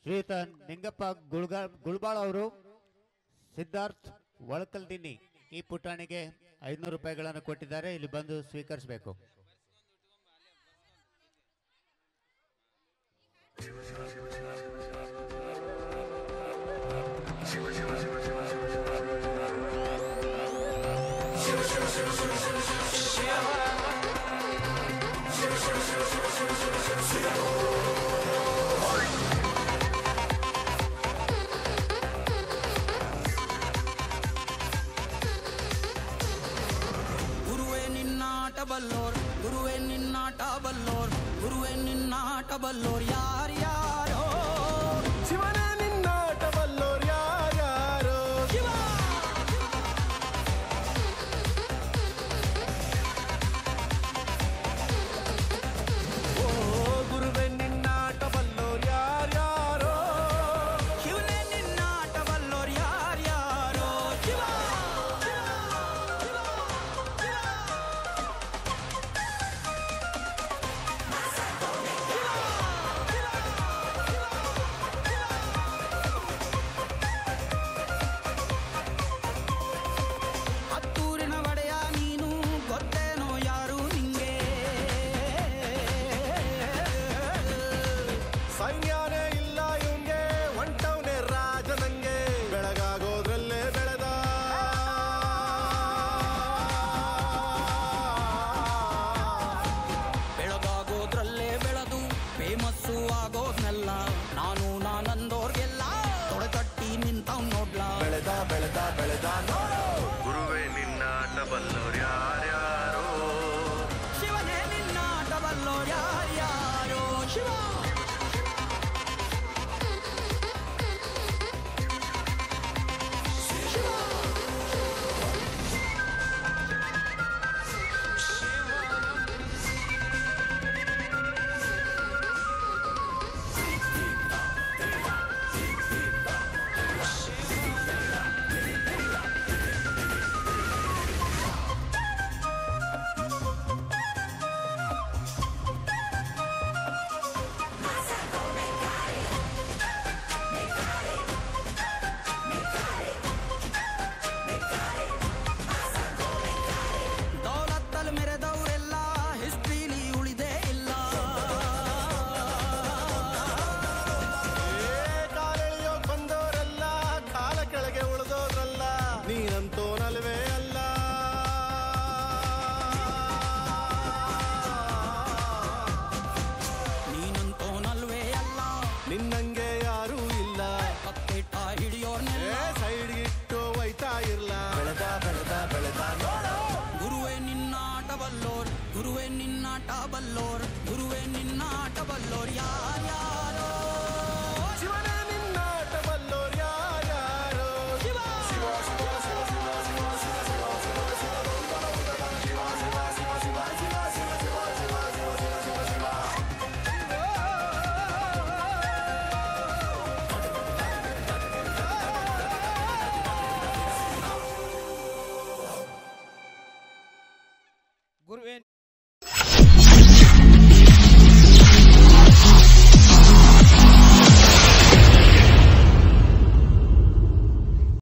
ಶ್ರೀಯುತ ನಿಂಗಪ್ಪ ಗುಳ್ಬಾಳ್ ಅವರು ಸಿದ್ಧಾರ್ಥ್ ಒಳಕಲ್ದಿನ್ನಿ ಈ ಪುಟಾಣಿಗೆ 500 ರೂಪಾಯಿಗಳನ್ನು ಕೊಟ್ಟಿದ್ದಾರೆ. ಇಲ್ಲಿ ಬಂದು ಸ್ವೀಕರಿಸಬೇಕು. ಗುರುವೇ ನಿನ್ನಾಟ ಬಲ್ಲೋರ್ ಗುರುವೇ ನಿನ್ನಾಟ ಬಲ್ಲೋರ್ ಯಾರ್ಯಾರೋ ಶಿವನೇ ನಿನ್ನಾಟ ಬಲ್ಲೋರ್ ಯಾರ್ಯಾರೋ ಶಿವ ಓ ಗುರುವೇ ನಿನ್ನಾಟ ಬಲ್ಲೋರ್ ಯಾರ್ಯಾರೋ ಶಿವನೇ ನಿನ್ನಾಟ ಬಲ್ಲೋರ್ ಯಾರ್ಯಾರೋ ಶಿವ ಸೈನ್ಯಾನೇ ಇಲ್ಲ ಇವಂಗೆ ಒಂಟವನೇ ರಾಜನಂಗೆ ಬೆಳಗಾಗೋದ್ರಲ್ಲೇ ಬೆಳೆದ ಬೆಳಗಾಗೋದ್ರಲ್ಲೇ ಬೆಳೆದು ಫೇಮಸ್ಸು ಆಗೋದ್ನೆಲ್ಲ ನಾನಂದೋರ್ಗೆಲ್ಲ ತೊಡೆತಟ್ಟಿ ನಿಂತವ್ ನೋಡ್ಲಾ ಬೆಳೆದ ಬೆಳೆದ ಬೆಳೆದ ನೋಡು ಗುರುವೇ ನಿನ್ನಾಟ ಬಲ್ಲೋರ್ ಯಾರ್ಯಾರೋ ಶಿವನೇ ನಿನ್ನಾಟ ಬಲ್ಲೋರ್ ಯಾರ್ಯಾರೋ ಶಿವ ನೀನಂತೋನಲ್ವೇ ಅಲ್ಲ ನೀನಂತೋನಲ್ವೇ ಅಲ್ಲ ನಿನ್ನಂಗೆ ಯಾರೂ ಇಲ್ಲ ಕಕ್ಕೆಟ ಹಿಡಿಯೋರ್ನೆಲ್ಲ ಸೈಡ್ ಇಟ್ಟು ಒಯ್ತಾ ಇರ್ಲ ಬೆಳೆದ ಬೆಳೆದ ಬೆಳೆದ ನೋಡು ಗುರುವೇ ನಿನ್ನಾಟ ಬಲ್ಲೋರ್ ಗುರುವೇ ನಿನ್ನಾಟ ಬಲ್ಲೋರ್ ಗುರುವೇ ನಿನ್ನಾಟ ಬಲ್ಲೋರ್ ಯಾರ್ಯಾರೋ ಶಿವನೇ ನಿನ್ನಾಟ ಬಲ್ಲೋರ್ ಯಾರ್ಯಾರೋ ಶಿವ ಶಿವ ಶಿವ ಶಿವ ಶಿವ ಶಿವ ಶಿವ ಶಿವ ಶಿವ ಶಿವ ಶಿವ ಶಿವ ಶಿವ ಗುರುವೇ